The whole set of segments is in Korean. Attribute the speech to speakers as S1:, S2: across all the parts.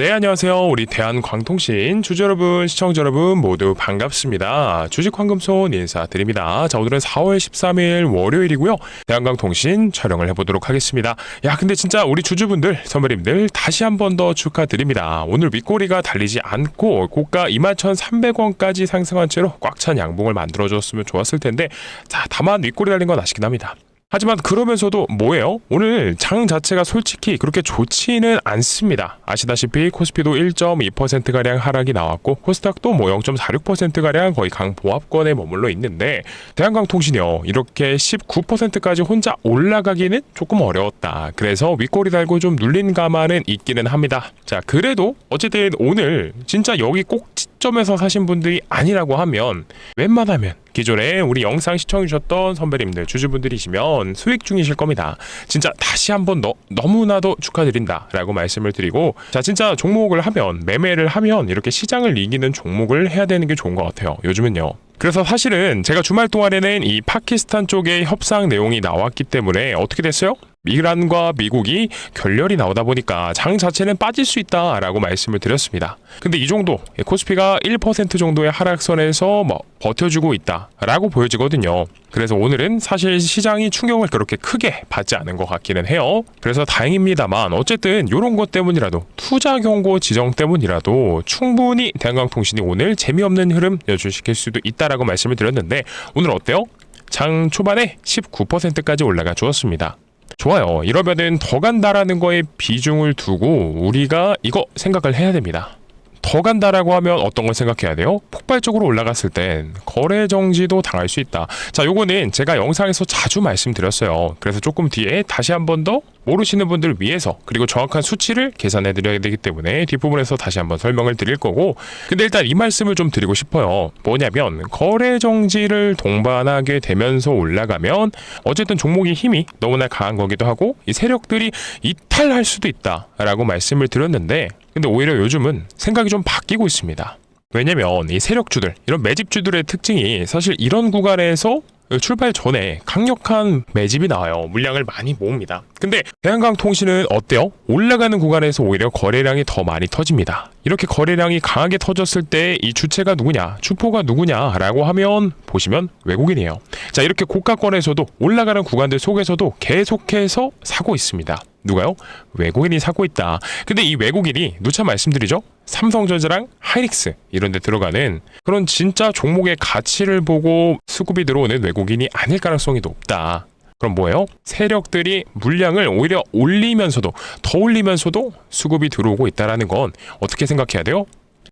S1: 네, 안녕하세요. 우리 대한광통신 주주 여러분, 시청자 여러분 모두 반갑습니다. 주식황금손 인사드립니다. 자, 오늘은 4월 13일 월요일이고요. 대한광통신 촬영을 해보도록 하겠습니다. 야, 근데 진짜 우리 주주분들, 선배님들 다시 한 번 더 축하드립니다. 오늘 윗꼬리가 달리지 않고 고가 21,300원까지 상승한 채로 꽉 찬 양봉을 만들어줬으면 좋았을 텐데, 자, 다만 윗꼬리 달린 건 아쉽긴 합니다. 하지만 그러면서도 뭐예요? 오늘 장 자체가 솔직히 그렇게 좋지는 않습니다. 아시다시피 코스피도 1.2%가량 하락이 나왔고 코스닥도 0.46%가량 거의 강보합권에 머물러 있는데 대한광통신이요. 이렇게 19%까지 혼자 올라가기는 조금 어려웠다. 그래서 윗꼬리 달고 좀 눌린 감안은 있기는 합니다. 자, 그래도 어쨌든 오늘 진짜 여기 꼭지점에서 사신 분들이 아니라고 하면 웬만하면 기존에 우리 영상 시청해주셨던 선배님들, 주주분들이시면 수익 중이실 겁니다. 진짜 다시 한번 너무나도 축하드린다 라고 말씀을 드리고, 자, 진짜 종목을 하면, 매매를 하면 이렇게 시장을 이기는 종목을 해야 되는 게 좋은 것 같아요. 요즘은요. 그래서 사실은 제가 주말 동안에는 이 파키스탄 쪽의 협상 내용이 나왔기 때문에 어떻게 됐어요? 이란과 미국이 결렬이 나오다 보니까 장 자체는 빠질 수 있다라고 말씀을 드렸습니다. 근데 이 정도, 코스피가 1% 정도의 하락선에서 버텨주고 있다라고 보여지거든요. 그래서 오늘은 사실 시장이 충격을 그렇게 크게 받지 않은 것 같기는 해요. 그래서 다행입니다만 어쨌든 이런 것 때문이라도, 투자 경고 지정 때문이라도 충분히 대한광통신이 오늘 재미없는 흐름 여주시킬 수도 있다라고 말씀을 드렸는데, 오늘 어때요? 장 초반에 19%까지 올라가 주었습니다. 좋아요. 이러면은 더 간다라는 거에 비중을 두고 우리가 이거 생각을 해야 됩니다. 더 간다라고 하면 어떤 걸 생각해야 돼요? 폭발적으로 올라갔을 땐 거래 정지도 당할 수 있다. 자, 요거는 제가 영상에서 자주 말씀드렸어요. 그래서 조금 뒤에 다시 한 번 더 모르시는 분들을 위해서, 그리고 정확한 수치를 계산해 드려야 되기 때문에 뒷부분에서 다시 한번 설명을 드릴 거고, 근데 일단 이 말씀을 좀 드리고 싶어요. 뭐냐면 거래 정지를 동반하게 되면서 올라가면 어쨌든 종목의 힘이 너무나 강한 거기도 하고 이 세력들이 이탈할 수도 있다라고 말씀을 드렸는데, 근데 오히려 요즘은 생각이 좀 바뀌고 있습니다. 왜냐면 이 세력주들, 이런 매집주들의 특징이 사실 이런 구간에서 출발 전에 강력한 매집이 나와요. 물량을 많이 모읍니다. 근데 대한광통신은 어때요? 올라가는 구간에서 오히려 거래량이 더 많이 터집니다. 이렇게 거래량이 강하게 터졌을 때 이 주체가 누구냐, 주포가 누구냐라고 하면 보시면 외국인이에요. 자, 이렇게 고가권에서도 올라가는 구간들 속에서도 계속해서 사고 있습니다. 누가요? 외국인이 사고 있다. 근데 이 외국인이 누차 말씀드리죠? 삼성전자랑 하이닉스 이런 데 들어가는 그런 진짜 종목의 가치를 보고 수급이 들어오는 외국인이 아닐 가능성이 높다. 그럼 뭐예요? 세력들이 물량을 오히려 올리면서도, 더 올리면서도 수급이 들어오고 있다는 건 어떻게 생각해야 돼요?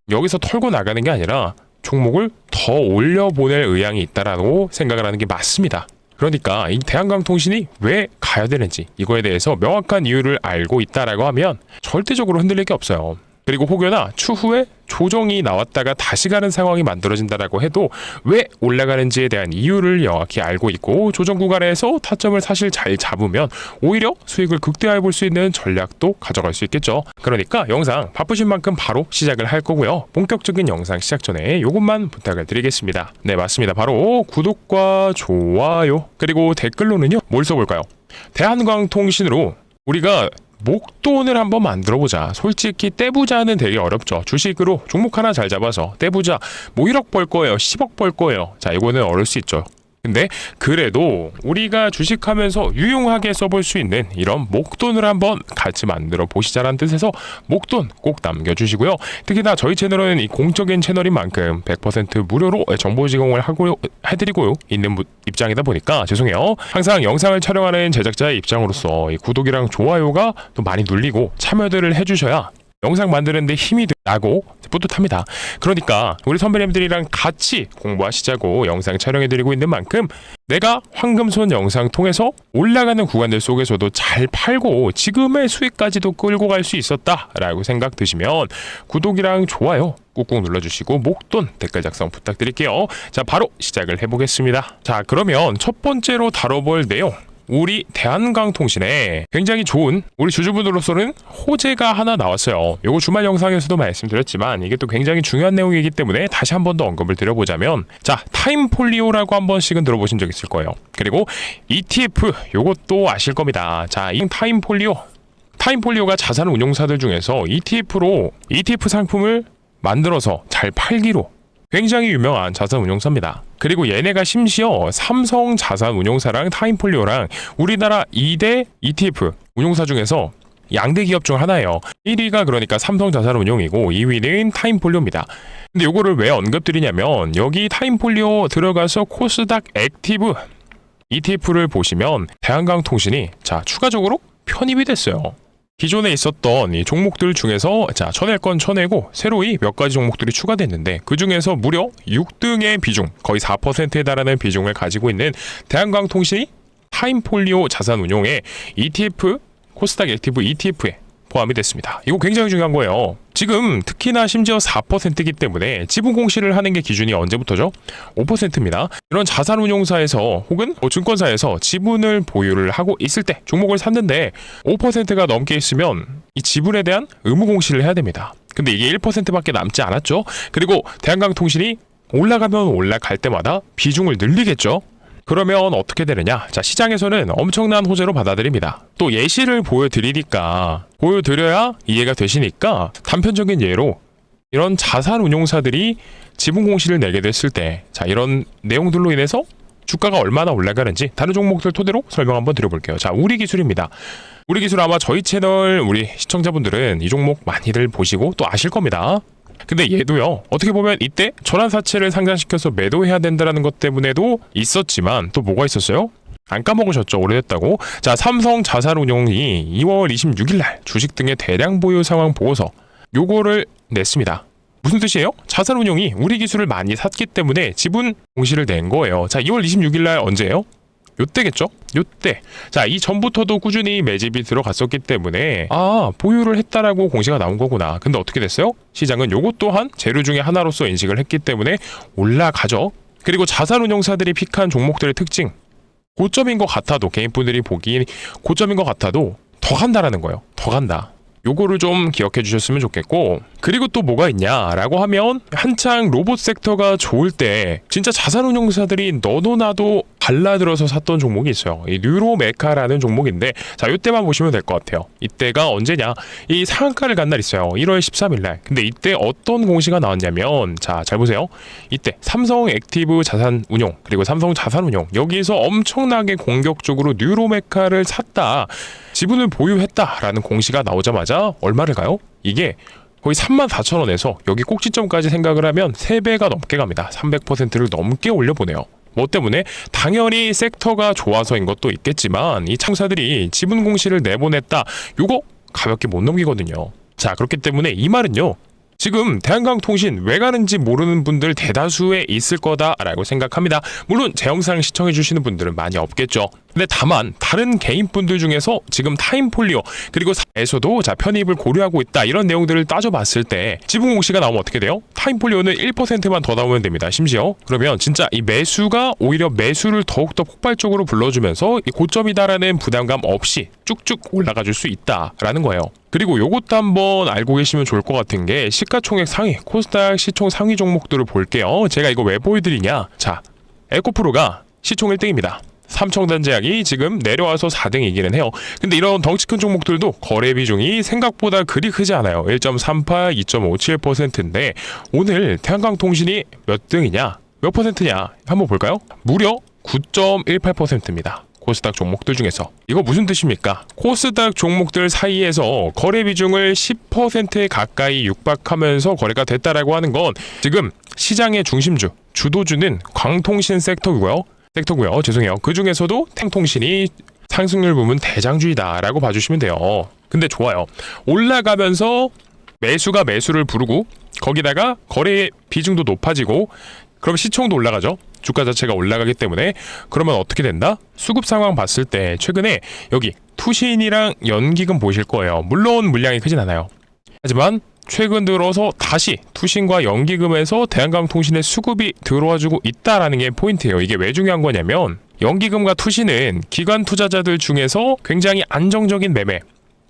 S1: 여기서 털고 나가는 게 아니라 종목을 더 올려보낼 의향이 있다라고 생각을 하는 게 맞습니다. 그러니까 이 대한광통신이 왜 가야 되는지 이거에 대해서 명확한 이유를 알고 있다라고 하면 절대적으로 흔들릴 게 없어요. 그리고 혹여나 추후에 조정이 나왔다가 다시 가는 상황이 만들어진다라고 해도 왜 올라가는지에 대한 이유를 명확히 알고 있고, 조정 구간에서 타점을 사실 잘 잡으면 오히려 수익을 극대화해 볼 수 있는 전략도 가져갈 수 있겠죠. 그러니까 영상 바쁘신 만큼 바로 시작을 할 거고요. 본격적인 영상 시작 전에 이것만 부탁을 드리겠습니다. 네, 맞습니다. 바로 구독과 좋아요, 그리고 댓글로는요, 뭘 써볼까요? 대한광통신으로 우리가 목돈을 한번 만들어보자. 솔직히 떼부자는 되게 어렵죠. 주식으로 종목 하나 잘 잡아서 떼부자 1억 벌 거예요, 10억 벌 거예요. 자, 이거는 어려울 수 있죠. 근데 그래도 우리가 주식하면서 유용하게 써볼 수 있는 이런 목돈을 한번 같이 만들어 보시자라는 뜻에서 목돈 꼭 남겨주시고요. 특히나 저희 채널은 이 공적인 채널인 만큼 100% 무료로 정보 제공을 해드리고 있는 입장이다 보니까 죄송해요. 항상 영상을 촬영하는 제작자의 입장으로서 이 구독이랑 좋아요가 또 많이 눌리고 참여들을 해주셔야 영상 만드는데 힘이 나고 뿌듯합니다. 그러니까 우리 선배님들이랑 같이 공부하시자고 영상 촬영해드리고 있는 만큼 내가 황금손 영상 통해서 올라가는 구간들 속에서도 잘 팔고 지금의 수익까지도 끌고 갈 수 있었다라고 생각 드시면 구독이랑 좋아요 꾹꾹 눌러주시고 목돈 댓글 작성 부탁드릴게요. 자, 바로 시작을 해보겠습니다. 자, 그러면 첫 번째로 다뤄볼 내용, 우리 대한광통신에 굉장히 좋은 우리 주주분들로서는 호재가 하나 나왔어요. 요거 주말 영상에서도 말씀드렸지만 이게 또 굉장히 중요한 내용이기 때문에 다시 한 번 더 언급을 드려보자면, 자, 타임폴리오라고 한 번씩은 들어보신 적 있을 거예요. 그리고 ETF 요것도 아실 겁니다. 자, 이 타임폴리오 타임폴리오가 자산 운용사들 중에서 ETF 상품을 만들어서 잘 팔기로 굉장히 유명한 자산 운용사입니다. 그리고 얘네가 심지어 삼성 자산 운용사랑 타임폴리오랑 우리나라 2대 ETF 운용사 중에서 양대 기업 중 하나예요. 1위가 그러니까 삼성자산운용이고 2위는 타임폴리오입니다. 근데 요거를 왜 언급드리냐면 여기 타임폴리오 들어가서 코스닥 액티브 ETF를 보시면 대한강통신이 추가적으로 편입이 됐어요. 기존에 있었던 이 종목들 중에서 쳐낼 건 쳐내고 새로이 몇 가지 종목들이 추가됐는데 그 중에서 무려 6등의 비중, 거의 4%에 달하는 비중을 가지고 있는 대한강통신이 타임폴리오 자산운용의 ETF 코스닥 액티브 ETF에 포함이 됐습니다. 이거 굉장히 중요한 거예요. 지금 특히나 심지어 4%이기 때문에 지분 공시를 하는 게 기준이 언제부터죠? 5%입니다. 이런 자산운용사에서 혹은 증권사에서 지분을 보유를 하고 있을 때 종목을 샀는데 5%가 넘게 있으면 이 지분에 대한 의무 공시를 해야 됩니다. 근데 이게 1%밖에 남지 않았죠. 그리고 대한강통신이 올라가면 올라갈 때마다 비중을 늘리겠죠. 그러면 어떻게 되느냐? 시장에서는 엄청난 호재로 받아들입니다. 또 예시를 보여드려야 이해가 되시니까 단편적인 예로 이런 자산운용사들이 지분 공시를 내게 됐을 때 이런 내용들로 인해서 주가가 얼마나 올라가는지 다른 종목들 토대로 설명 한번 드려볼게요. 우리기술입니다. 우리기술 아마 저희 채널 우리 시청자분들은 이 종목 많이들 보시고 또 아실 겁니다. 근데 얘도요, 어떻게 보면 이때 전환사채를 상장시켜서 매도해야 된다는 것 때문에도 있었지만 또 뭐가 있었어요? 안 까먹으셨죠? 오래됐다고. 삼성자산운용이 2월 26일날 주식 등의 대량 보유 상황 보고서 요거를 냈습니다. 무슨 뜻이에요? 자산운용이 우리 기술을 많이 샀기 때문에 지분 공시를 낸 거예요. 2월 26일날 언제예요? 요때겠죠? 요때. 이 전부터도 꾸준히 매집이 들어갔었기 때문에 보유를 했다라고 공시가 나온 거구나. 근데 어떻게 됐어요? 시장은 요것 또한 재료 중에 하나로서 인식을 했기 때문에 올라가죠. 그리고 자산운용사들이 픽한 종목들의 특징, 고점인 것 같아도 개인분들이 보기엔 고점인 것 같아도 더 간다라는 거예요. 더 간다. 요거를 좀 기억해 주셨으면 좋겠고, 그리고 또 뭐가 있냐라고 하면 한창 로봇 섹터가 좋을 때 진짜 자산운용사들이 너도 나도 달라들어서 샀던 종목이 있어요. 이 뉴로메카라는 종목인데 요때만 보시면 될 것 같아요. 이때가 언제냐? 이 상한가를 간 날 있어요. 1월 13일날. 근데 이때 어떤 공시가 나왔냐면 잘 보세요. 이때 삼성 액티브 자산운용 그리고 삼성 자산운용 여기서 엄청나게 공격적으로 뉴로메카를 샀다, 지분을 보유했다라는 공시가 나오자마자 얼마를 가요? 이게 거의 34,000원에서 여기 꼭지점까지 생각을 하면 3배가 넘게 갑니다. 300%를 넘게 올려보내요. 뭐 때문에? 당연히 섹터가 좋아서인 것도 있겠지만 이 창사들이 지분 공시를 내보냈다, 요거 가볍게 못 넘기거든요. 그렇기 때문에 이 말은요, 지금 대한강통신 왜 가는지 모르는 분들 대다수에 있을 거다라고 생각합니다. 물론 제 영상 시청해주시는 분들은 많이 없겠죠. 근데 다만 다른 개인분들 중에서 지금 타임폴리오 그리고 에서도 편입을 고려하고 있다, 이런 내용들을 따져봤을 때 지분 공시가 나오면 어떻게 돼요? 타임폴리오는 1%만 더 나오면 됩니다. 심지어 그러면 진짜 이 매수가 오히려 매수를 더욱더 폭발적으로 불러주면서 이 고점이다라는 부담감 없이 쭉쭉 올라가 줄 수 있다라는 거예요. 그리고 요것도 한번 알고 계시면 좋을 것 같은 게 시가총액 상위, 코스닥 시총 상위 종목들을 볼게요. 제가 이거 왜 보여드리냐? 에코프로가 시총 1등입니다. 삼청단제약이 지금 내려와서 4등이기는 해요. 근데 이런 덩치 큰 종목들도 거래 비중이 생각보다 그리 크지 않아요. 1.38, 2.57%인데 오늘 대한강통신이 몇 등이냐? 몇 퍼센트냐? 한번 볼까요? 무려 9.18%입니다. 코스닥 종목들 중에서. 이거 무슨 뜻입니까? 코스닥 종목들 사이에서 거래 비중을 10%에 가까이 육박하면서 거래가 됐다라고 하는 건 지금 시장의 중심주, 주도주는 광통신 섹터고요. 죄송해요. 그 중에서도 탱통신이 상승률 부문 대장주이다라고 봐주시면 돼요. 근데 좋아요. 올라가면서 매수가 매수를 부르고 거기다가 거래 비중도 높아지고 그럼 시총도 올라가죠. 주가 자체가 올라가기 때문에. 그러면 어떻게 된다? 수급 상황 봤을 때 최근에 여기 투신이랑 연기금 보실 거예요. 물론 물량이 크진 않아요. 하지만 최근 들어서 다시 투신과 연기금에서 대한강통신의 수급이 들어와주고 있다라는 게 포인트예요. 이게 왜 중요한 거냐면 연기금과 투신은 기관 투자자들 중에서 굉장히 안정적인 매매,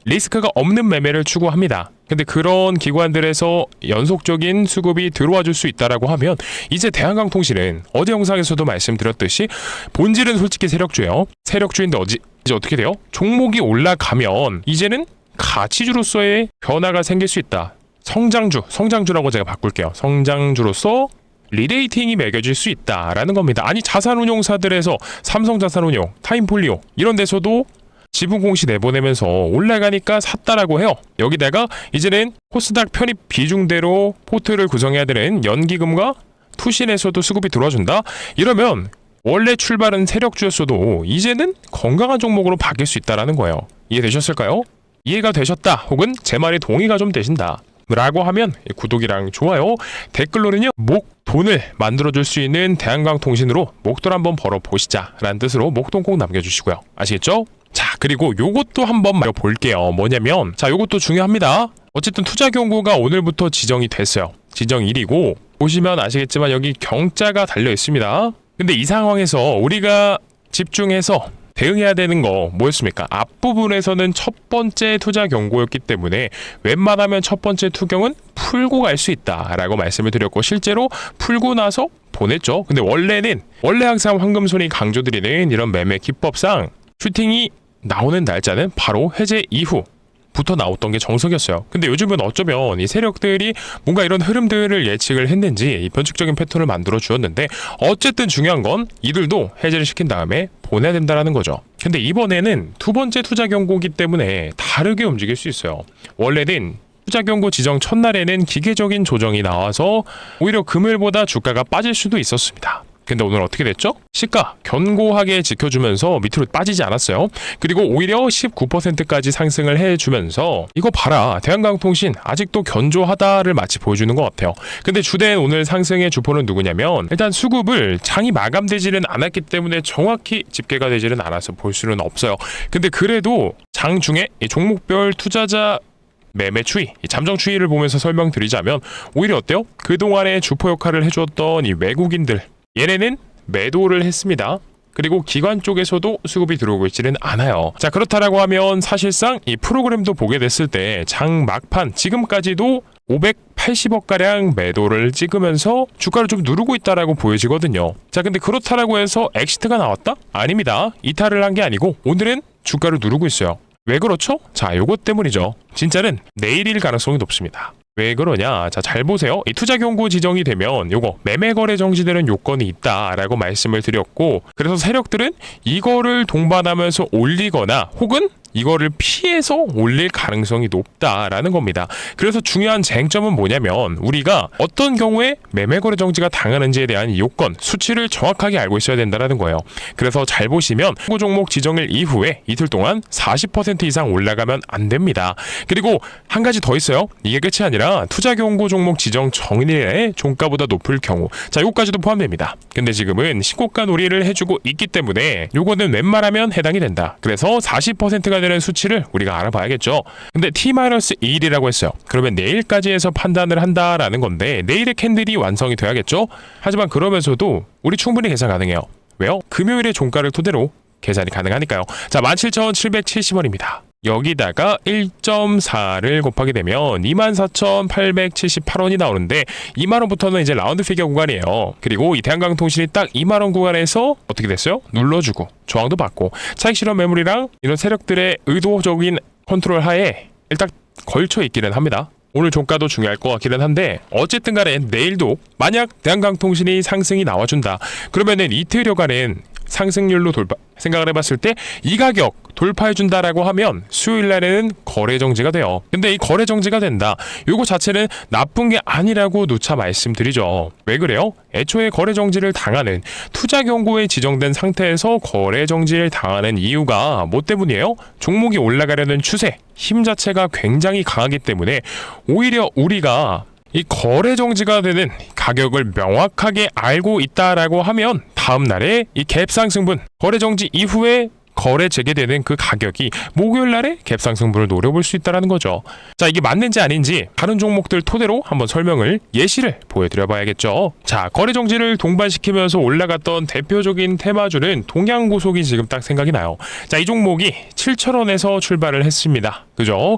S1: 리스크가 없는 매매를 추구합니다. 근데 그런 기관들에서 연속적인 수급이 들어와 줄 수 있다라고 하면 이제 대한강통신은 어제 영상에서도 말씀드렸듯이 본질은 솔직히 세력주예요. 세력주인데 이제 어떻게 돼요? 종목이 올라가면 이제는 가치주로서의 변화가 생길 수 있다. 성장주라고 제가 바꿀게요. 성장주로서 리레이팅이 매겨질 수 있다라는 겁니다. 아니 자산운용사들에서 삼성자산운용, 타임폴리오 이런 데서도 지분 공시 내보내면서 올라가니까 샀다라고 해요. 여기다가 이제는 코스닥 편입 비중대로 포트를 구성해야 되는 연기금과 투신에서도 수급이 들어와준다. 이러면 원래 출발은 세력주였어도 이제는 건강한 종목으로 바뀔 수 있다라는 거예요. 이해되셨을까요? 이해가 되셨다 혹은 제 말에 동의가 좀 되신다 라고 하면 구독이랑 좋아요, 댓글로는요 목돈을 만들어줄 수 있는 대한광통신으로 목돈 한번 벌어보시자 라는 뜻으로 목돈 꼭 남겨주시고요. 아시겠죠? 자, 그리고 요것도 한번 볼게요. 뭐냐면 자, 요것도 중요합니다. 어쨌든 투자경고가 오늘부터 지정이 됐어요. 지정일이고 보시면 아시겠지만 여기 경자가 달려 있습니다. 근데 이 상황에서 우리가 집중해서 대응해야 되는 거 뭐였습니까? 앞부분에서는 첫 번째 투자 경고였기 때문에 웬만하면 첫 번째 투경은 풀고 갈 수 있다라고 말씀을 드렸고 실제로 풀고 나서 보냈죠. 근데 원래 항상 황금손이 강조드리는 이런 매매 기법상 슈팅이 나오는 날짜는 바로 해제 이후부터 나왔던 게 정석이었어요. 근데 요즘은 어쩌면 이 세력들이 뭔가 이런 흐름들을 예측을 했는지 이 변칙적인 패턴을 만들어 주었는데 어쨌든 중요한 건 이들도 해제를 시킨 다음에 보내야 된다는 거죠. 근데 이번에는 두 번째 투자 경고이기 때문에 다르게 움직일 수 있어요. 원래는 투자 경고 지정 첫날에는 기계적인 조정이 나와서 오히려 금요일보다 주가가 빠질 수도 있었습니다. 근데 오늘 어떻게 됐죠? 시가 견고하게 지켜주면서 밑으로 빠지지 않았어요. 그리고 오히려 19%까지 상승을 해주면서 이거 봐라, 대한광통신 아직도 견조하다를 마치 보여주는 것 같아요. 근데 주된 오늘 상승의 주포는 누구냐면 일단 수급을 장이 마감되지는 않았기 때문에 정확히 집계가 되지는 않아서 볼 수는 없어요. 근데 그래도 장 중에 이 종목별 투자자 매매 추이, 잠정 추이를 보면서 설명드리자면 오히려 어때요? 그동안에 주포 역할을 해주었던 이 외국인들 얘네는 매도를 했습니다. 그리고 기관 쪽에서도 수급이 들어오고 있지는 않아요. 자, 그렇다라고 하면 사실상 이 프로그램도 보게 됐을 때 장 막판 지금까지도 580억가량 매도를 찍으면서 주가를 좀 누르고 있다라고 보여지거든요. 자, 근데 그렇다라고 해서 엑시트가 나왔다? 아닙니다. 이탈을 한 게 아니고 오늘은 주가를 누르고 있어요. 왜 그렇죠? 자, 요것 때문이죠. 진짜는 내일일 가능성이 높습니다. 왜 그러냐? 자, 잘 보세요. 이 투자 경고 지정이 되면 요거 매매 거래 정지되는 요건이 있다라고 말씀을 드렸고 그래서 세력들은 이거를 동반하면서 올리거나 혹은 이거를 피해서 올릴 가능성이 높다라는 겁니다. 그래서 중요한 쟁점은 뭐냐면 우리가 어떤 경우에 매매 거래 정지가 당하는지에 대한 요건, 수치를 정확하게 알고 있어야 된다는 거예요. 그래서 잘 보시면 경고 종목 지정일 이후에 이틀 동안 40% 이상 올라가면 안 됩니다. 그리고 한 가지 더 있어요. 이게 끝이 아니라 투자 경고 종목 지정 정일에 종가보다 높을 경우, 자, 요거까지도 포함됩니다. 근데 지금은 신고가 놀이를 해주고 있기 때문에 요거는 웬만하면 해당이 된다. 그래서 40%가 되는 수치를 우리가 알아봐야겠죠. 근데 T-2일이라고 했어요. 그러면 내일까지 해서 판단을 한다라는 건데 내일의 캔들이 완성이 돼야겠죠. 하지만 그러면서도 우리 충분히 계산 가능해요. 왜요? 금요일의 종가를 토대로 계산이 가능하니까요. 자, 17,770원입니다. 여기다가 1.4를 곱하게 되면 24,878원이 나오는데 2만원부터는 이제 라운드 피겨 구간이에요. 그리고 이 대한광통신이 딱 2만원 구간에서 어떻게 됐어요? 눌러주고 저항도 받고 차익 실현 매물이랑 이런 세력들의 의도적인 컨트롤 하에 일단 걸쳐 있기는 합니다. 오늘 종가도 중요할 것 같기는 한데 어쨌든 간에 내일도 만약 대한광통신이 상승이 나와준다 그러면은 이틀여간은 상승률로 생각을 해봤을 때 이 가격 돌파해준다라고 하면 수요일날에는 거래 정지가 돼요. 근데 이 거래 정지가 된다, 요거 자체는 나쁜 게 아니라고 누차 말씀드리죠. 왜 그래요? 애초에 거래 정지를 당하는 투자 경고에 지정된 상태에서 거래 정지를 당하는 이유가 뭐 때문이에요? 종목이 올라가려는 추세, 힘 자체가 굉장히 강하기 때문에 오히려 우리가 이 거래 정지가 되는 가격을 명확하게 알고 있다라고 하면 다음날에 이 갭 상승분, 거래 정지 이후에 거래 재개되는 그 가격이 목요일날에 갭 상승분을 노려볼 수 있다는 거죠. 자, 이게 맞는지 아닌지 다른 종목들 토대로 한번 설명을, 예시를 보여드려 봐야겠죠. 자, 거래 정지를 동반시키면서 올라갔던 대표적인 테마주는 동양고속이 지금 딱 생각이 나요. 자, 이 종목이 7,000원에서 출발을 했습니다. 그죠?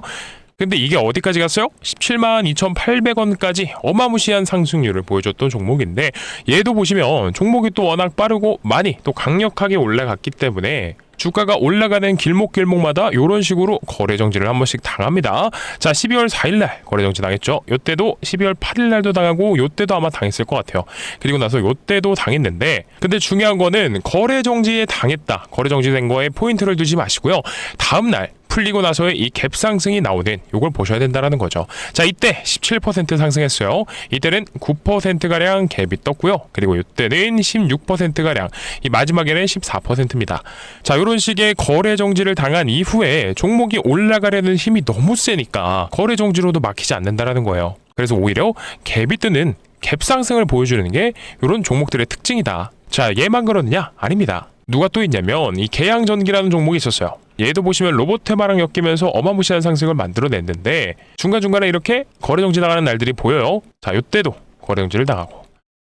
S1: 근데 이게 어디까지 갔어요? 172,800원까지 어마무시한 상승률을 보여줬던 종목인데 얘도 보시면 종목이 또 워낙 빠르고 많이 또 강력하게 올라갔기 때문에 주가가 올라가는 길목마다 이런 식으로 거래 정지를 한 번씩 당합니다. 자, 12월 4일날 거래 정지 당했죠. 요때도 12월 8일날도 당하고 요때도 아마 당했을 것 같아요. 그리고 나서 요때도 당했는데, 근데 중요한 거는 거래 정지에 당했다, 거래 정지된 거에 포인트를 두지 마시고요. 다음날 풀리고 나서의 이 갭 상승이 나오는 요걸 보셔야 된다라는 거죠. 자, 이때 17% 상승했어요. 이때는 9%가량 갭이 떴고요. 그리고 이때는 16%가량, 이 마지막에는 14%입니다. 자, 요런 식의 거래 정지를 당한 이후에 종목이 올라가려는 힘이 너무 세니까 거래 정지로도 막히지 않는다라는 거예요. 그래서 오히려 갭이 뜨는 갭 상승을 보여주는 게 이런 종목들의 특징이다. 자, 얘만 그러느냐? 아닙니다. 누가 또 있냐면 이 계양전기라는 종목이 있었어요. 얘도 보시면 로봇 테마랑 엮이면서 어마무시한 상승을 만들어냈는데 중간중간에 이렇게 거래 정지 당하는 날들이 보여요. 자, 요때도 거래 정지를 당하고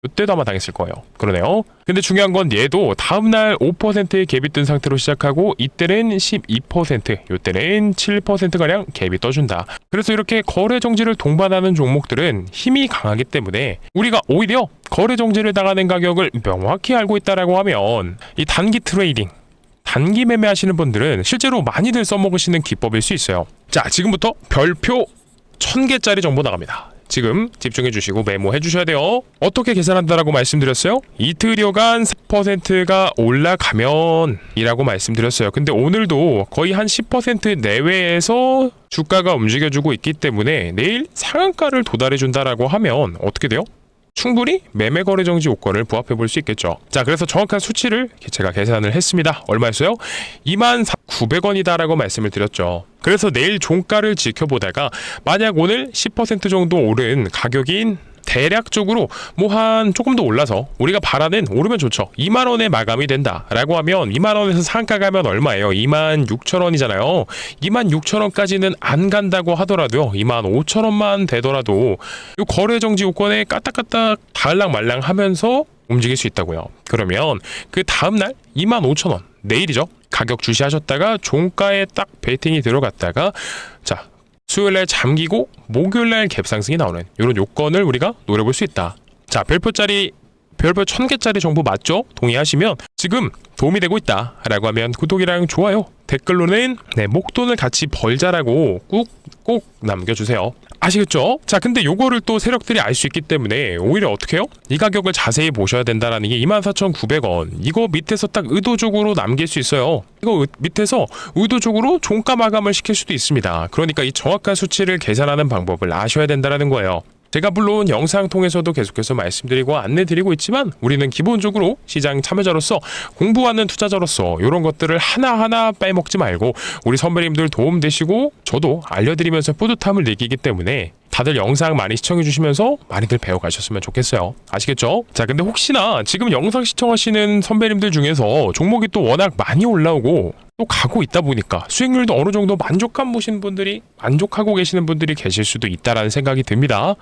S1: 요때도 아마 당했을 거예요. 그러네요. 근데 중요한 건 얘도 다음날 5%의 갭이 뜬 상태로 시작하고 이때는 12%, 요때는 7%가량 갭이 떠준다. 그래서 이렇게 거래 정지를 동반하는 종목들은 힘이 강하기 때문에 우리가 오히려 거래 정지를 당하는 가격을 명확히 알고 있다라고 하면 이 단기 트레이딩, 단기 매매하시는 분들은 실제로 많이들 써먹으시는 기법일 수 있어요. 자, 지금부터 별표 1000개짜리 정보 나갑니다. 지금 집중해 주시고 메모해 주셔야 돼요. 어떻게 계산한다라고 말씀드렸어요? 이틀여간 4%가 올라가면 이라고 말씀드렸어요. 근데 오늘도 거의 한 10% 내외에서 주가가 움직여주고 있기 때문에 내일 상한가를 도달해 준다라고 하면 어떻게 돼요? 충분히 매매 거래 정지 요건을 부합해 볼 수 있겠죠. 자, 그래서 정확한 수치를 제가 계산을 했습니다. 얼마였어요? 24,900원이다 라고 말씀을 드렸죠. 그래서 내일 종가를 지켜보다가 만약 오늘 10% 정도 오른 가격인 대략적으로 뭐 한 조금 더 올라서 우리가 바라는, 오르면 좋죠, 2만원에 마감이 된다 라고 하면 2만원에서 상가 가면 얼마예요? 26,000원이잖아요. 26,000원까지는 안 간다고 하더라도요, 25,000원만 되더라도 이 거래정지 요건에 까딱까딱 닿을랑말랑 하면서 움직일 수 있다고요. 그러면 그 다음날 25,000원, 내일이죠, 가격 주시하셨다가 종가에 딱 베이팅이 들어갔다가 자, 수요일날 잠기고 목요일날 갭 상승이 나오는 이런 요건을 우리가 노려볼 수 있다. 자, 별표 1000개짜리 정보 맞죠? 동의하시면 지금 도움이 되고 있다 라고 하면 구독이랑 좋아요, 댓글로는 목돈을 같이 벌자라고 꼭 남겨주세요. 아시겠죠? 자, 근데 요거를 또 세력들이 알 수 있기 때문에 오히려 어떻게 해요? 이 가격을 자세히 보셔야 된다라는 게 24,900원. 이거 밑에서 딱 의도적으로 남길 수 있어요. 이거 밑에서 의도적으로 종가 마감을 시킬 수도 있습니다. 그러니까 이 정확한 수치를 계산하는 방법을 아셔야 된다라는 거예요. 제가 물론 영상 통해서도 계속해서 말씀드리고 안내드리고 있지만 우리는 기본적으로 시장 참여자로서, 공부하는 투자자로서 이런 것들을 하나하나 빼먹지 말고 우리 선배님들 도움 되시고 저도 알려드리면서 뿌듯함을 느끼기 때문에 다들 영상 많이 시청해 주시면서 많이들 배워가셨으면 좋겠어요. 아시겠죠? 자, 근데 혹시나 지금 영상 시청하시는 선배님들 중에서 종목이 또 워낙 많이 올라오고 또 가고 있다 보니까 수익률도 어느 정도 만족하고 계시는 분들이 계실 수도 있다라는 생각이 듭니다.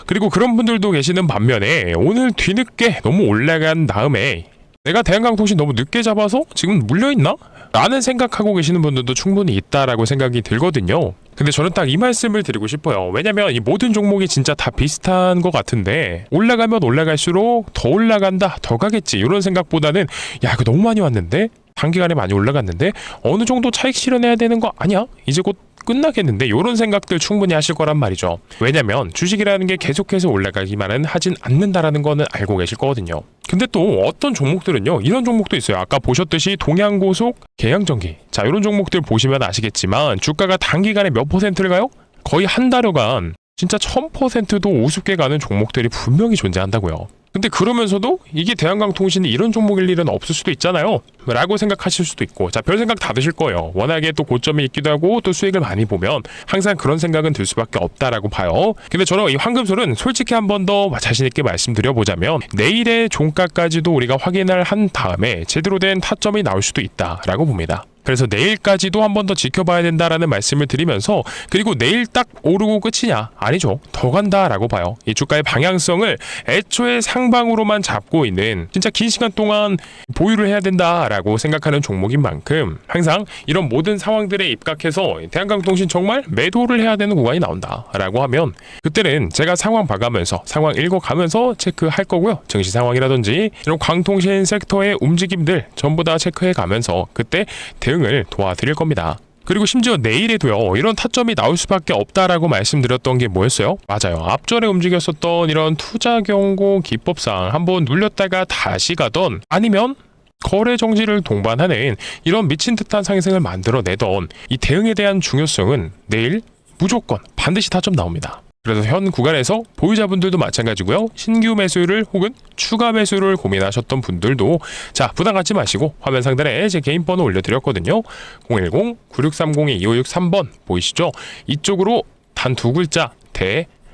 S1: 그리고 그런 분들도 계시는 반면에 오늘 뒤늦게 너무 올라간 다음에 내가 대한강통신 너무 늦게 잡아서 지금 물려있나? 라는 생각하고 계시는 분들도 충분히 있다라고 생각이 들거든요. 근데 저는 딱 이 말씀을 드리고 싶어요. 왜냐면 이 모든 종목이 진짜 다 비슷한 것 같은데 올라가면 올라갈수록 더 올라간다, 더 가겠지, 이런 생각보다는 야, 이거 너무 많이 왔는데? 단기간에 많이 올라갔는데 어느 정도 차익 실현해야 되는 거 아니야? 이제 곧 끝나겠는데? 이런 생각들 충분히 하실 거란 말이죠. 왜냐면 주식이라는 게 계속해서 올라가기만은 하진 않는다라는 거는 알고 계실 거거든요. 근데 또 어떤 종목들은요, 이런 종목도 있어요. 아까 보셨듯이 동양고속, 계양전기, 자, 이런 종목들 보시면 아시겠지만 주가가 단기간에 몇 퍼센트를 가요? 거의 한 달여간 진짜 1000%도 우습게 가는 종목들이 분명히 존재한다고요. 근데 그러면서도 이게 대한강통신이 이런 종목일 일은 없을 수도 있잖아요 라고 생각하실 수도 있고, 자, 별 생각 다 드실 거예요. 워낙에 또 고점이 있기도 하고 또 수익을 많이 보면 항상 그런 생각은 들 수밖에 없다라고 봐요. 근데 저는 이 황금솔은 솔직히 한 번 더 자신있게 말씀드려보자면 내일의 종가까지도 우리가 확인을 한 다음에 제대로 된 타점이 나올 수도 있다라고 봅니다. 그래서 내일까지도 한 번 더 지켜봐야 된다라는 말씀을 드리면서, 그리고 내일 딱 오르고 끝이냐? 아니죠. 더 간다라고 봐요. 이 주가의 방향성을 애초에 상방으로만 잡고 있는, 진짜 긴 시간 동안 보유를 해야 된다라고 생각하는 종목인 만큼 항상 이런 모든 상황들에 입각해서 대한강통신 정말 매도를 해야 되는 구간이 나온다라고 하면, 그때는 제가 상황 봐가면서, 상황 읽어가면서 체크할 거고요. 증시 상황이라든지 이런 광통신 섹터의 움직임들 전부 다 체크해 가면서 그때 대응을 도와드릴 겁니다. 그리고 심지어 내일에도요, 이런 타점이 나올 수밖에 없다라고 말씀드렸던 게 뭐였어요? 맞아요. 앞전에 움직였었던 이런 투자 경고 기법상 한번 눌렸다가 다시 가던, 아니면 거래 정지를 동반하는 이런 미친 듯한 상승을 만들어내던 이 대응에 대한 중요성은 내일 무조건 반드시 타점 나옵니다. 그래서 현 구간에서 보유자분들도 마찬가지고요. 신규 매수를 혹은 추가 매수를 고민하셨던 분들도 자, 부담 갖지 마시고 화면 상단에 제 개인 번호 올려드렸거든요. 010-9630-2563번 보이시죠? 이쪽으로 단 두 글자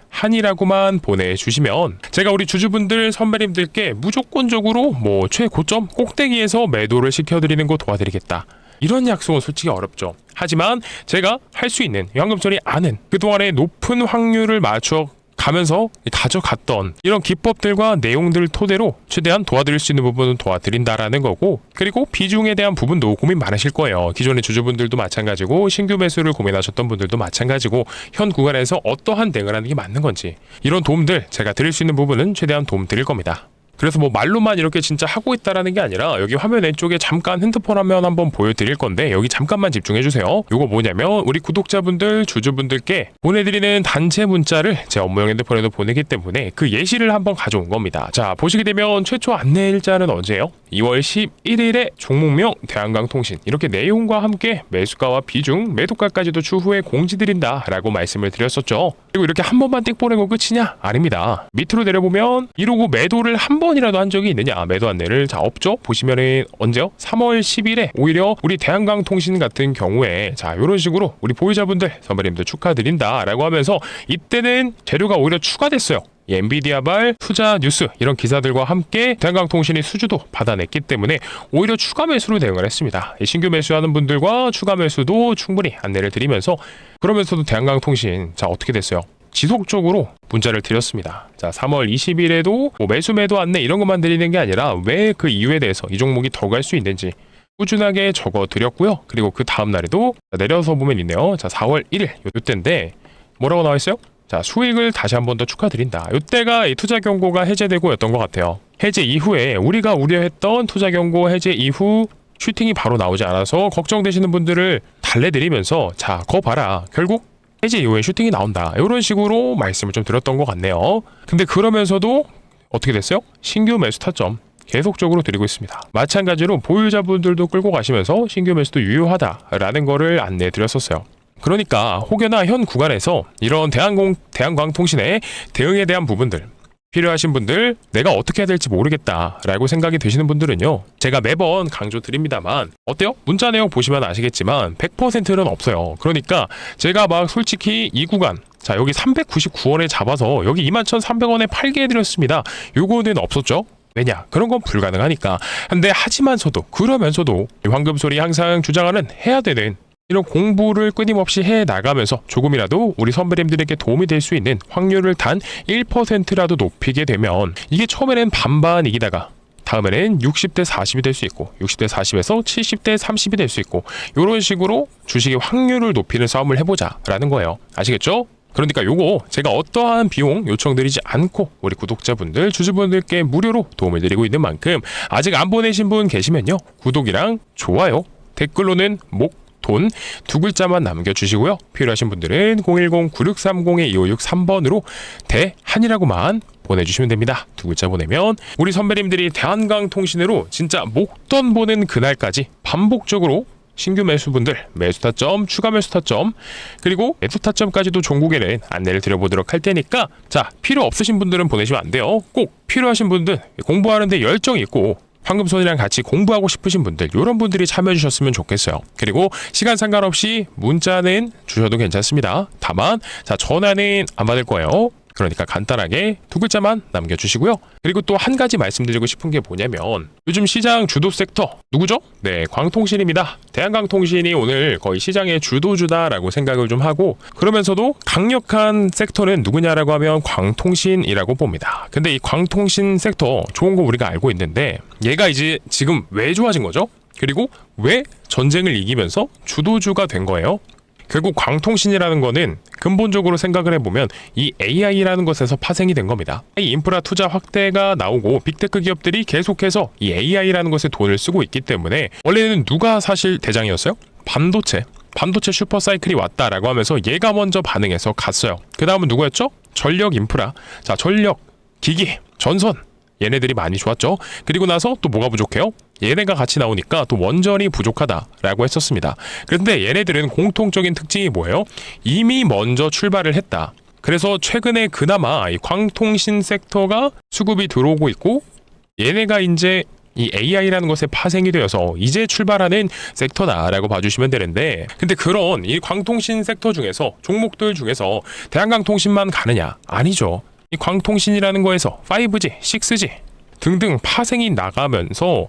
S1: 한이라고만 보내주시면 제가 우리 주주분들 선배님들께 무조건적으로 뭐 최고점 꼭대기에서 매도를 시켜드리는 거 도와드리겠다. 이런 약속은 솔직히 어렵죠. 하지만 제가 할 수 있는, 현금처리 아는 그동안의 높은 확률을 맞춰 가면서 가져갔던 이런 기법들과 내용들을 토대로 최대한 도와드릴 수 있는 부분은 도와드린다라는 거고, 그리고 비중에 대한 부분도 고민 많으실 거예요. 기존의 주주분들도 마찬가지고 신규 매수를 고민하셨던 분들도 마찬가지고, 현 구간에서 어떠한 대응을 하는 게 맞는 건지 이런 도움들 제가 드릴 수 있는 부분은 최대한 도움 드릴 겁니다. 그래서 뭐 말로만 이렇게 진짜 하고 있다라는 게 아니라, 여기 화면 왼쪽에 잠깐 핸드폰 화면 한번 보여드릴 건데 여기 잠깐만 집중해주세요. 요거 뭐냐면 우리 구독자분들, 주주분들께 보내드리는 단체 문자를 제 업무용 핸드폰에도 보내기 때문에 그 예시를 한번 가져온 겁니다. 자, 보시게 되면 최초 안내일자는 언제예요? 2월 11일에 종목명 대한강통신, 이렇게 내용과 함께 매수가와 비중, 매도가까지도 추후에 공지드린다 라고 말씀을 드렸었죠. 그리고 이렇게 한 번만 띡 보내고 끝이냐? 아닙니다. 밑으로 내려보면 이러고 매도를 한 번이라도 한 적이 있느냐? 매도 안내를 자 없죠? 보시면은 언제요? 3월 10일에 오히려 우리 대한강통신 같은 경우에 자 이런 식으로 우리 보유자분들 선배님들 축하드린다 라고 하면서, 이때는 재료가 오히려 추가됐어요. 엔비디아발 투자 뉴스 이런 기사들과 함께 대한강통신이 수주도 받아냈기 때문에 오히려 추가 매수로 대응을 했습니다. 신규 매수하는 분들과 추가 매수도 충분히 안내를 드리면서, 그러면서도 대한강통신 자 어떻게 됐어요? 지속적으로 문자를 드렸습니다. 자, 3월 20일에도 뭐 매수 매도 안내 이런 것만 드리는 게 아니라 왜 그 이유에 대해서 이 종목이 더 갈 수 있는지 꾸준하게 적어 드렸고요. 그리고 그 다음 날에도 내려서 보면 있네요. 자, 4월 1일 요때인데 뭐라고 나와 있어요? 자, 수익을 다시 한 번 더 축하드린다. 이때가 이 투자 경고가 해제되고였던 것 같아요. 해제 이후에 우리가 우려했던 투자 경고 해제 이후 슈팅이 바로 나오지 않아서 걱정되시는 분들을 달래드리면서 자, 거 봐라. 결국 해제 이후에 슈팅이 나온다. 이런 식으로 말씀을 좀 드렸던 것 같네요. 근데 그러면서도 어떻게 됐어요? 신규 매수 타점 계속적으로 드리고 있습니다. 마찬가지로 보유자분들도 끌고 가시면서 신규 매수도 유효하다라는 거를 안내해 드렸었어요. 그러니까 혹여나 현 구간에서 이런 대한광통신의 대응에 대한 부분들 필요하신 분들, 내가 어떻게 해야 될지 모르겠다라고 생각이 드시는 분들은요, 제가 매번 강조 드립니다만 어때요? 문자 내용 보시면 아시겠지만 100%는 없어요. 그러니까 제가 막 솔직히 이 구간 자 여기 399원에 잡아서 여기 21,300원에 팔게 해드렸습니다. 요거는 없었죠? 왜냐? 그런 건 불가능하니까. 근데 하지만서도 그러면서도 황금소리 항상 주장하는 해야 되는 이런 공부를 끊임없이 해 나가면서 조금이라도 우리 선배님들에게 도움이 될 수 있는 확률을 단 1%라도 높이게 되면, 이게 처음에는 반반 이기다가 다음에는 60대 40이 될 수 있고 60대 40에서 70대 30이 될 수 있고, 이런 식으로 주식의 확률을 높이는 싸움을 해보자 라는 거예요. 아시겠죠? 그러니까 요거 제가 어떠한 비용 요청드리지 않고 우리 구독자분들, 주주분들께 무료로 도움을 드리고 있는 만큼, 아직 안 보내신 분 계시면요, 구독이랑 좋아요, 댓글로는 돈 두 글자만 남겨주시고요. 필요하신 분들은 010-9630-2563번으로 대한이라고만 보내주시면 됩니다. 두 글자 보내면 우리 선배님들이 대한강통신으로 진짜 목돈 보는 그날까지 반복적으로 신규 매수분들 매수 타점, 추가 매수 타점, 그리고 매수 타점까지도 종국에는 안내를 드려보도록 할 테니까, 자 필요 없으신 분들은 보내시면 안 돼요. 꼭 필요하신 분들, 공부하는데 열정이 있고 황금손이랑 같이 공부하고 싶으신 분들, 이런 분들이 참여해 주셨으면 좋겠어요. 그리고 시간 상관없이 문자는 주셔도 괜찮습니다. 다만 자 전화는 안 받을 거예요. 그러니까 간단하게 두 글자만 남겨주시고요. 그리고 또 한 가지 말씀드리고 싶은 게 뭐냐면 요즘 시장 주도 섹터 누구죠? 네, 광통신입니다. 대한광통신이 오늘 거의 시장의 주도주다라고 생각을 좀 하고, 그러면서도 강력한 섹터는 누구냐라고 하면 광통신이라고 봅니다. 근데 이 광통신 섹터 좋은 거 우리가 알고 있는데 얘가 이제 지금 왜 좋아진 거죠? 그리고 왜 전쟁을 이기면서 주도주가 된 거예요? 결국 광통신이라는 거는 근본적으로 생각을 해보면 이 AI라는 것에서 파생이 된 겁니다. 이 인프라 투자 확대가 나오고 빅테크 기업들이 계속해서 이 AI라는 것에 돈을 쓰고 있기 때문에 원래는 누가 사실 대장이었어요? 반도체 슈퍼사이클이 왔다라고 하면서 얘가 먼저 반응해서 갔어요. 그 다음은 누구였죠? 전력 인프라. 자, 전력, 기기, 전선, 얘네들이 많이 좋았죠. 그리고 나서 또 뭐가 부족해요? 얘네가 같이 나오니까 또 원전이 부족하다라고 했었습니다. 그런데 얘네들은 공통적인 특징이 뭐예요? 이미 먼저 출발을 했다. 그래서 최근에 그나마 이 광통신 섹터가 수급이 들어오고 있고, 얘네가 이제 이 AI라는 것에 파생이 되어서 이제 출발하는 섹터다라고 봐주시면 되는데, 근데 그런 이 광통신 섹터 중에서 종목들 중에서 대한광통신만 가느냐? 아니죠. 이 광통신이라는 거에서 5G, 6G 등등 파생이 나가면서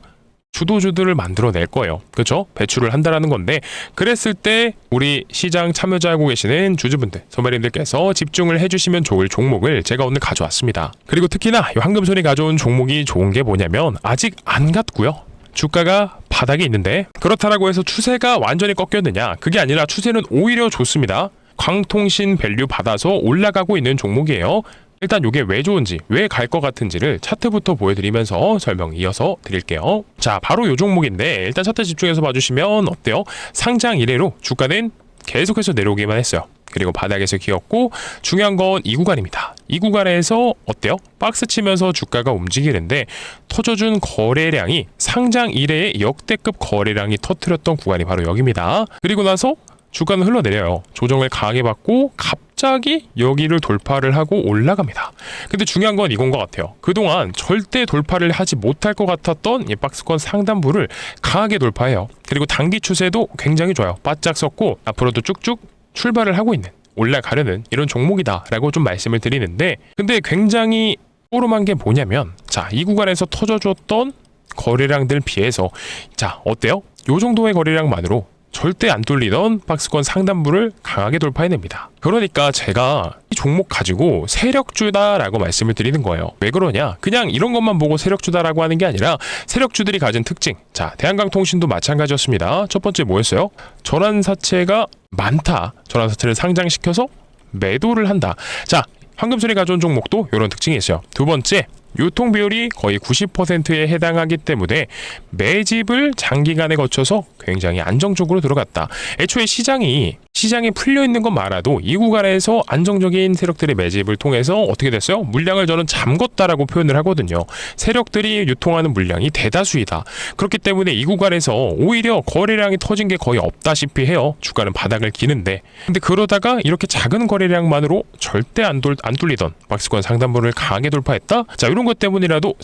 S1: 주도주들을 만들어낼 거예요. 그렇죠? 배출을 한다라는 건데, 그랬을 때 우리 시장 참여자하고 계시는 주주분들, 선배님들께서 집중을 해주시면 좋을 종목을 제가 오늘 가져왔습니다. 그리고 특히나 이 황금손이 가져온 종목이 좋은 게 뭐냐면 아직 안 갔고요. 주가가 바닥에 있는데 그렇다라고 해서 추세가 완전히 꺾였느냐? 그게 아니라 추세는 오히려 좋습니다. 광통신 밸류 받아서 올라가고 있는 종목이에요. 일단 이게 왜 좋은지, 왜 갈 것 같은지를 차트부터 보여드리면서 설명 이어서 드릴게요. 자, 바로 이 종목인데 일단 차트 집중해서 봐주시면 어때요? 상장 이래로 주가는 계속해서 내려오기만 했어요. 그리고 바닥에서 기었고, 중요한 건 이 구간입니다. 이 구간에서 어때요? 박스 치면서 주가가 움직이는데 터져준 거래량이 상장 이래의 역대급 거래량이 터뜨렸던 구간이 바로 여기입니다. 그리고 나서 주가는 흘러내려요. 조정을 강하게 받고 갑자기 여기를 돌파를 하고 올라갑니다. 근데 중요한 건 이건 것 같아요. 그동안 절대 돌파를 하지 못할 것 같았던 이 박스권 상단부를 강하게 돌파해요. 그리고 단기 추세도 굉장히 좋아요. 바짝 섰고 앞으로도 쭉쭉 출발을 하고 있는, 올라가려는 이런 종목이다라고 좀 말씀을 드리는데, 근데 굉장히 꼬름한 게 뭐냐면, 자, 이 구간에서 터져줬던 거래량들 비해서 자, 어때요? 요 정도의 거래량만으로 절대 안 뚫리던 박스권 상단부를 강하게 돌파해냅니다. 그러니까 제가 이 종목 가지고 세력주다라고 말씀을 드리는 거예요. 왜 그러냐? 그냥 이런 것만 보고 세력주다라고 하는 게 아니라 세력주들이 가진 특징. 자, 대한광통신도 마찬가지였습니다. 첫 번째 뭐였어요? 전환사채가 많다. 전환사채를 상장시켜서 매도를 한다. 자, 황금손이 가져온 종목도 이런 특징이 있어요. 두 번째, 유통 비율이 거의 90%에 해당하기 때문에 매집을 장기간에 거쳐서 굉장히 안정적으로 들어갔다. 애초에 시장이 풀려 있는 것 말아도 이 구간에서 안정적인 세력들의 매집을 통해서 어떻게 됐어요? 물량을 저는 잠궜다라고 표현을 하거든요. 세력들이 유통하는 물량이 대다수이다. 그렇기 때문에 이 구간에서 오히려 거래량이 터진 게 거의 없다시피 해요. 주가는 바닥을 기는데, 근데 그러다가 이렇게 작은 거래량만으로 절대 안 뚫리던 박스권 상단부를 강하게 돌파했다. 자, 이런 것 때문이라도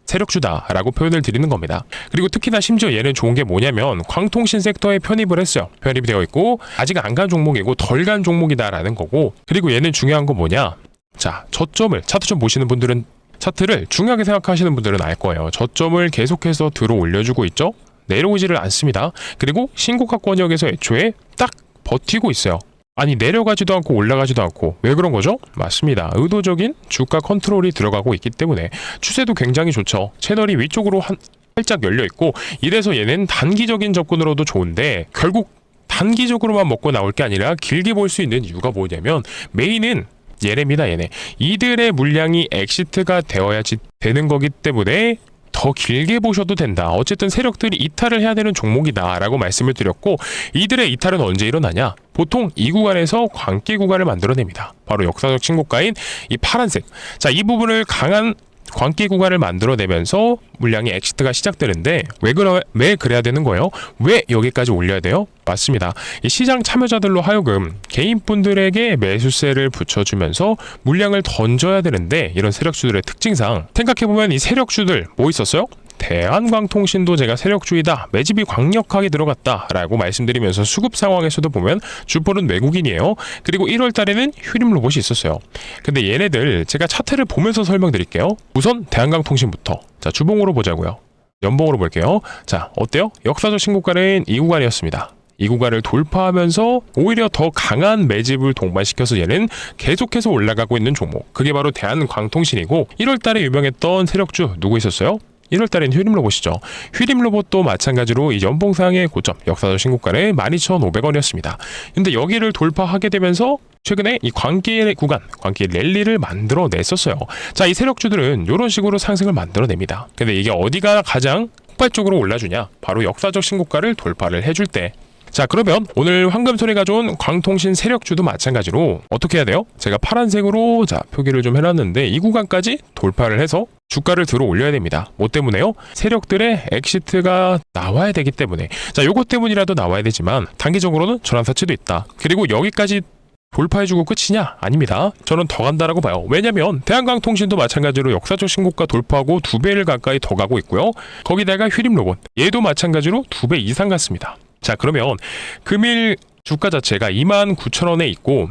S1: 세력주다라고 표현을 드리는 겁니다. 그리고 특히나 심지어 얘는 좋은 게 뭐냐면 광통신 섹터에 편입을 했어요. 편입이 되어 있고 아직 안 간 종목이고 덜 간 종목이다라는 거고, 그리고 얘는 중요한 거 뭐냐? 자, 저점을 차트점 보시는 분들은, 차트를 중요하게 생각하시는 분들은 알 거예요. 저점을 계속해서 들어 올려주고 있죠? 내려오지를 않습니다. 그리고 신고가 권역에서 애초에 딱 버티고 있어요. 아니, 내려가지도 않고 올라가지도 않고. 왜 그런 거죠? 맞습니다. 의도적인 주가 컨트롤이 들어가고 있기 때문에 추세도 굉장히 좋죠. 채널이 위쪽으로 살짝 열려 있고, 이래서 얘는 단기적인 접근으로도 좋은데 결국 단기적으로만 먹고 나올 게 아니라 길게 볼 수 있는 이유가 뭐냐면 메인은 얘네입니다. 얘네. 이들의 물량이 엑시트가 되어야지 되는 거기 때문에 더 길게 보셔도 된다. 어쨌든 세력들이 이탈을 해야 되는 종목이다 라고 말씀을 드렸고, 이들의 이탈은 언제 일어나냐? 보통 이 구간에서 광기 구간을 만들어냅니다. 바로 역사적 신고가인 이 파란색. 자, 이 부분을 강한 광기 구간을 만들어내면서 물량의 엑시트가 시작되는데 왜 그래야 되는 거예요? 왜 여기까지 올려야 돼요? 맞습니다. 이 시장 참여자들로 하여금 개인분들에게 매수세를 붙여주면서 물량을 던져야 되는데, 이런 세력주들의 특징상 생각해보면 이 세력주들 뭐 있었어요? 대한광통신도 제가 세력주이다, 매집이 강력하게 들어갔다라고 말씀드리면서 수급 상황에서도 보면 주포는 외국인이에요. 그리고 1월 달에는 휴림 로봇이 있었어요. 근데 얘네들 제가 차트를 보면서 설명드릴게요. 우선 대한광통신부터 자 주봉으로 보자고요. 연봉으로 볼게요. 자 어때요? 역사적 신고가는 이 구간이었습니다. 이 구간을 돌파하면서 오히려 더 강한 매집을 동반시켜서 얘는 계속해서 올라가고 있는 종목, 그게 바로 대한광통신이고, 1월 달에 유명했던 세력주 누구 있었어요? 1월 달엔 휴림 로봇이죠. 휴림 로봇도 마찬가지로 이 연봉상의 고점, 역사적 신고가는 12,500원이었습니다. 근데 여기를 돌파하게 되면서 최근에 이 광기 구간, 광기 랠리를 만들어냈었어요. 자, 이 세력주들은 이런 식으로 상승을 만들어냅니다. 근데 이게 어디가 가장 폭발적으로 올라주냐? 바로 역사적 신고가를 돌파를 해줄 때. 자, 그러면 오늘 황금손이 가져온 광통신 세력주도 마찬가지로 어떻게 해야 돼요? 제가 파란색으로 자 표기를 좀 해놨는데 이 구간까지 돌파를 해서 주가를 들어 올려야 됩니다. 뭐 때문에요? 세력들의 엑시트가 나와야 되기 때문에. 자, 요것 때문이라도 나와야 되지만 단기적으로는 전환사치도 있다. 그리고 여기까지 돌파해주고 끝이냐? 아닙니다. 저는 더 간다라고 봐요. 왜냐면 대한광통신도 마찬가지로 역사적 신고가 돌파하고 2배를 가까이 더 가고 있고요. 거기다가 휴림 로봇, 얘도 마찬가지로 2배 이상 갔습니다. 자, 그러면 금일 주가 자체가 29,000원에 있고,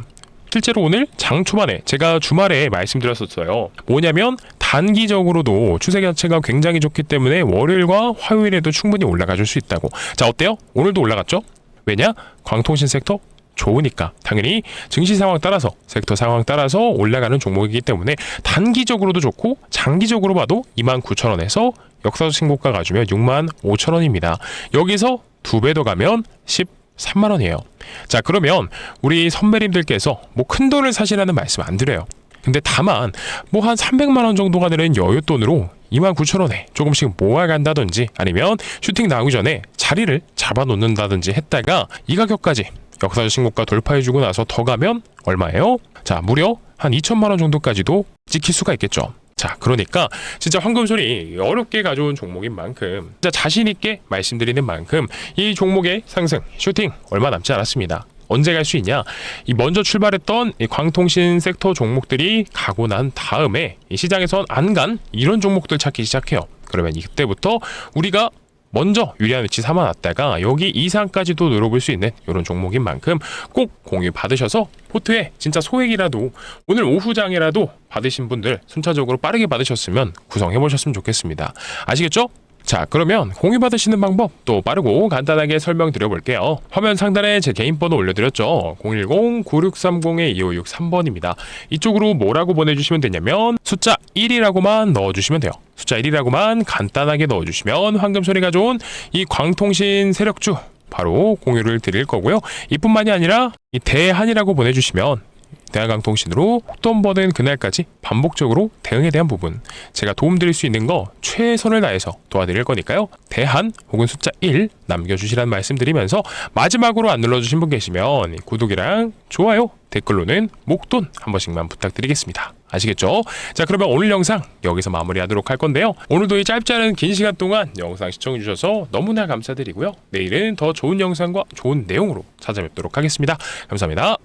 S1: 실제로 오늘 장 초반에 제가 주말에 말씀드렸었어요. 뭐냐면 단기적으로도 추세 자체가 굉장히 좋기 때문에 월요일과 화요일에도 충분히 올라가줄 수 있다고. 자, 어때요? 오늘도 올라갔죠? 왜냐? 광통신 섹터 좋으니까. 당연히 증시 상황 따라서, 섹터 상황 따라서 올라가는 종목이기 때문에 단기적으로도 좋고 장기적으로 봐도 29,000원에서 역사적 신고가 가주면 65,000원입니다. 여기서 2배 더 가면 13만원이에요. 자, 그러면 우리 선배님들께서 뭐 큰 돈을 사시라는 말씀 안 드려요. 근데 다만 뭐 한 300만원 정도가 되는 여윳돈으로 29,000원에 조금씩 모아간다든지 아니면 슈팅 나오기 전에 자리를 잡아놓는다든지 했다가 이 가격까지 역사적 신고가 돌파해주고 나서 더 가면 얼마예요? 자, 무려 한 2천만원 정도까지도 찍힐 수가 있겠죠. 자, 그러니까 진짜 황금손이 어렵게 가져온 종목인 만큼, 진짜 자신있게 말씀드리는 만큼 이 종목의 상승, 슈팅 얼마 남지 않았습니다. 언제 갈 수 있냐? 이 먼저 출발했던 이 광통신 섹터 종목들이 가고 난 다음에 이 시장에선 안 간 이런 종목들 찾기 시작해요. 그러면 이때부터 우리가 먼저 유리한 위치 삼아놨다가 여기 이상까지도 노려볼 수 있는 이런 종목인 만큼 꼭 공유 받으셔서 포트에 진짜 소액이라도 오늘 오후장이라도 받으신 분들 순차적으로 빠르게 받으셨으면 구성해 보셨으면 좋겠습니다. 아시겠죠? 자, 그러면 공유 받으시는 방법 또 빠르고 간단하게 설명드려 볼게요. 화면 상단에 제 개인 번호 올려드렸죠. 010-9630-2563번입니다. 이쪽으로 뭐라고 보내주시면 되냐면 숫자 1이라고만 넣어주시면 돼요. 숫자 1이라고만 간단하게 넣어주시면 황금손이 가져온 이 광통신 세력주 바로 공유를 드릴 거고요. 이뿐만이 아니라 이 대한이라고 보내주시면 대한광통신으로 돈 버는 그날까지 반복적으로 대응에 대한 부분 제가 도움드릴 수 있는 거 최선을 다해서 도와드릴 거니까요. 대한 혹은 숫자 1 남겨주시라는 말씀드리면서 마지막으로 안 눌러주신 분 계시면 구독이랑 좋아요, 댓글로는 목돈 한 번씩만 부탁드리겠습니다. 아시겠죠? 자, 그러면 오늘 영상 여기서 마무리하도록 할 건데요. 오늘도 이 짧지 않은 긴 시간 동안 영상 시청해주셔서 너무나 감사드리고요. 내일은 더 좋은 영상과 좋은 내용으로 찾아뵙도록 하겠습니다. 감사합니다.